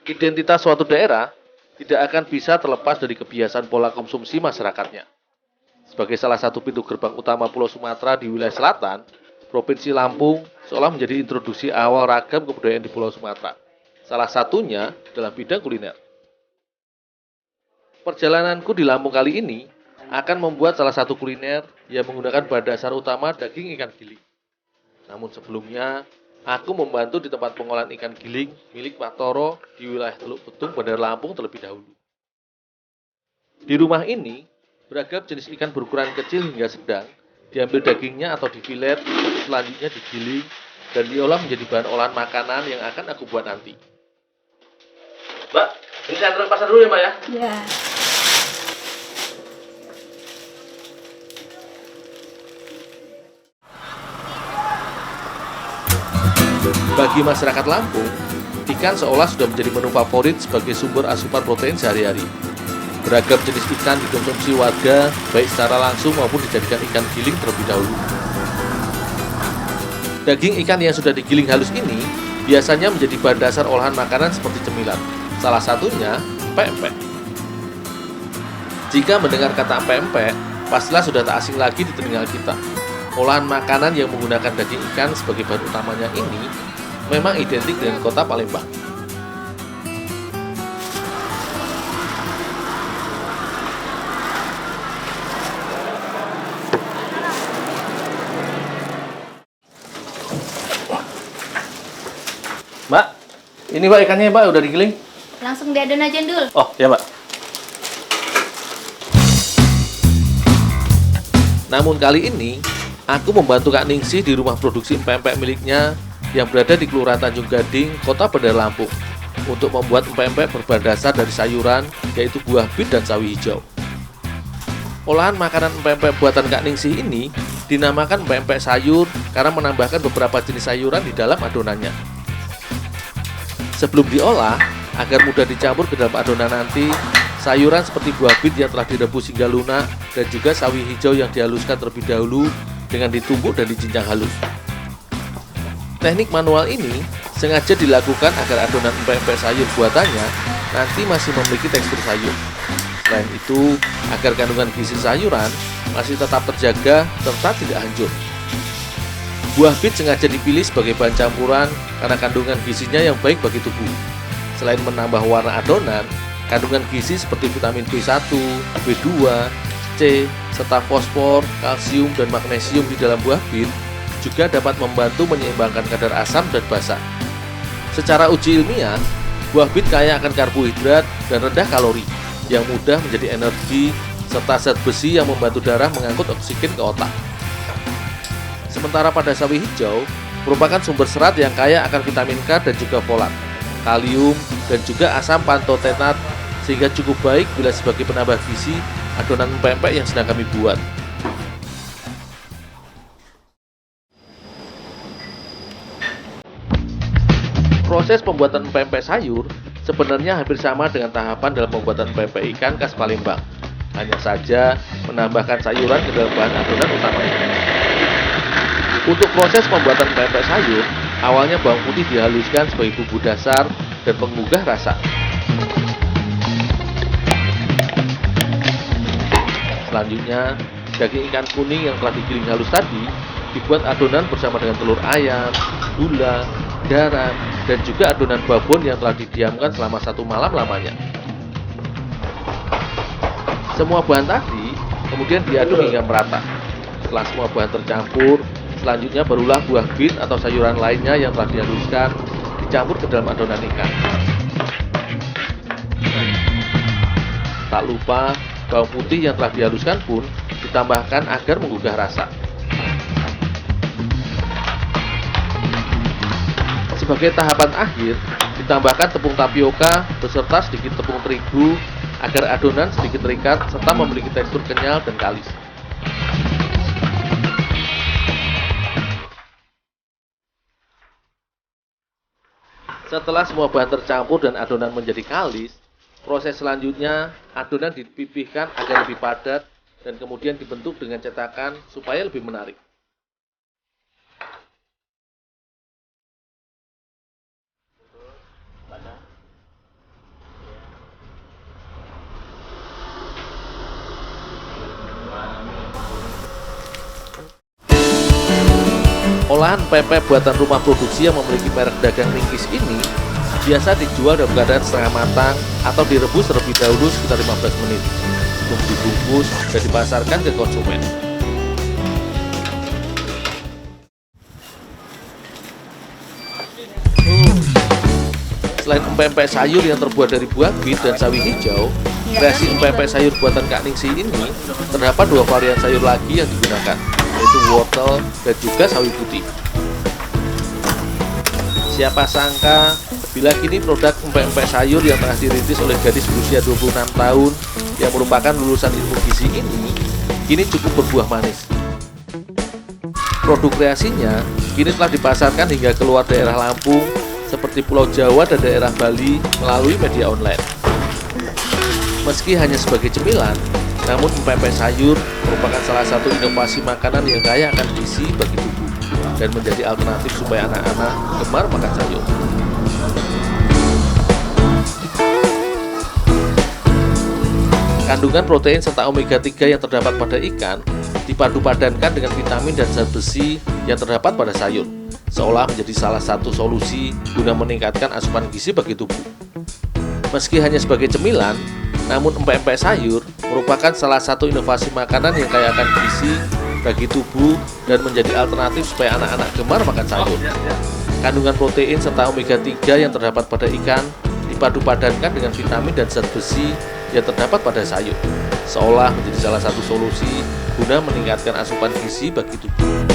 Identitas suatu daerah tidak akan bisa terlepas dari kebiasaan pola konsumsi masyarakatnya. Sebagai salah satu pintu gerbang utama Pulau Sumatera di wilayah selatan, Provinsi Lampung seolah menjadi introduksi awal ragam kebudayaan di Pulau Sumatera. Salah satunya dalam bidang kuliner. Perjalananku di Lampung kali ini akan membuat salah satu kuliner yang menggunakan bahan dasar utama daging ikan giling. Namun sebelumnya, aku membantu di tempat pengolahan ikan giling milik Pak Toro di wilayah Teluk Betung, Bandar Lampung terlebih dahulu. Di rumah ini, beragam jenis ikan berukuran kecil hingga sedang diambil dagingnya atau difilet, selanjutnya digiling dan diolah menjadi bahan olahan makanan yang akan aku buat nanti. Mbak, ini saya antar ke pasar dulu ya Mbak ya? Ya. Bagi masyarakat Lampung, ikan seolah sudah menjadi menu favorit sebagai sumber asupan protein sehari-hari. Beragam jenis ikan dikonsumsi warga, baik secara langsung maupun dijadikan ikan giling terlebih dahulu. Daging ikan yang sudah digiling halus ini biasanya menjadi bahan dasar olahan makanan seperti cemilan. Salah satunya pempek. Jika mendengar kata pempek, pastilah sudah tak asing lagi di telinga kita. Olahan makanan yang menggunakan daging ikan sebagai bahan utamanya ini memang identik dengan kota Palembang. Mbak, ini Mbak ikannya Mbak udah digiling? Langsung diadon aja dul. Oh, ya Mbak. Namun kali ini, aku membantu Kak Ningsih di rumah produksi pempek miliknya yang berada di Kelurahan Tanjung Gading, Kota Bandar Lampung, untuk membuat pempek berbahan dasar dari sayuran, yaitu buah bit dan sawi hijau. Olahan makanan pempek buatan Kak Ningsih ini dinamakan pempek sayur karena menambahkan beberapa jenis sayuran di dalam adonannya. Sebelum diolah, agar mudah dicampur ke dalam adonan nanti, sayuran seperti buah bit yang telah direbus hingga lunak dan juga sawi hijau yang dihaluskan terlebih dahulu dengan ditumbuk dan dicincang halus. Teknik manual ini sengaja dilakukan agar adonan pempek sayur buatannya nanti masih memiliki tekstur sayur. Selain itu, agar kandungan gizi sayuran masih tetap terjaga serta tidak hancur. Buah bit sengaja dipilih sebagai bahan campuran karena kandungan gizinya yang baik bagi tubuh. Selain menambah warna adonan, kandungan gizi seperti vitamin B1, B2, C, serta fosfor, kalsium, dan magnesium di dalam buah bit juga dapat membantu menyeimbangkan kadar asam dan basa. Secara uji ilmiah, buah bit kaya akan karbohidrat dan rendah kalori yang mudah menjadi energi serta zat besi yang membantu darah mengangkut oksigen ke otak. Sementara pada sawi hijau merupakan sumber serat yang kaya akan vitamin K dan juga folat, kalium, dan juga asam pantotenat sehingga cukup baik bila sebagai penambah gizi adonan pempek yang sedang kami buat. Proses pembuatan pempek sayur sebenarnya hampir sama dengan tahapan dalam pembuatan pempek ikan khas Palembang. Hanya saja menambahkan sayuran ke dalam bahan adonan utamanya. Untuk proses pembuatan pempek sayur, awalnya bawang putih dihaluskan sebagai bumbu dasar dan penggugah rasa. Selanjutnya, daging ikan kuning yang telah digiling halus tadi dibuat adonan bersama dengan telur ayam, gula, garam, dan juga adonan babon yang telah didiamkan selama 1 malam lamanya. Semua bahan tadi kemudian diaduk hingga merata. Setelah semua bahan tercampur, selanjutnya barulah buah bit atau sayuran lainnya yang telah dihaluskan dicampur ke dalam adonan ikan. Tak lupa, bawang putih yang telah dihaluskan pun ditambahkan agar menggugah rasa. Sebagai tahapan akhir, ditambahkan tepung tapioka beserta sedikit tepung terigu agar adonan sedikit terikat serta memiliki tekstur kenyal dan kalis. Setelah semua bahan tercampur dan adonan menjadi kalis, proses selanjutnya adonan dipipihkan agar lebih padat dan kemudian dibentuk dengan cetakan supaya lebih menarik. Olahan pempek buatan rumah produksi yang memiliki merek dagang Ringkis ini biasa dijual dalam keadaan setengah matang atau direbus terlebih dahulu sekitar 15 menit sebelum dibungkus dan dipasarkan ke konsumen. Selain empek-empek sayur yang terbuat dari buah bit dan sawi hijau, kreasi empek-empek sayur buatan Kak Ningsi ini terdapat 2 varian sayur lagi yang digunakan, yaitu wortel dan juga sawi putih. Siapa sangka bila kini produk empek-empek sayur yang tengah dirintis oleh gadis berusia 26 tahun yang merupakan lulusan ilmu gizi ini kini cukup berbuah manis. Produk kreasinya kini telah dipasarkan hingga keluar daerah Lampung seperti Pulau Jawa dan daerah Bali melalui media online. Meski hanya sebagai cemilan, namun empek-empek sayur merupakan salah satu inovasi makanan yang kaya akan gizi bagi tubuh dan menjadi alternatif supaya anak-anak gemar makan sayur. Kandungan protein serta omega 3 yang terdapat pada ikan dipadu-padankan dengan vitamin dan zat besi yang terdapat pada sayur, seolah menjadi salah satu solusi guna meningkatkan asupan gizi bagi tubuh. Meski hanya sebagai cemilan, namun empek-empek sayur merupakan salah satu inovasi makanan yang kaya akan gizi bagi tubuh dan menjadi alternatif supaya anak-anak gemar makan sayur. Kandungan protein serta omega 3 yang terdapat pada ikan dipadu-padankan dengan vitamin dan zat besi yang terdapat pada sayur, seolah menjadi salah satu solusi guna meningkatkan asupan gizi bagi tubuh.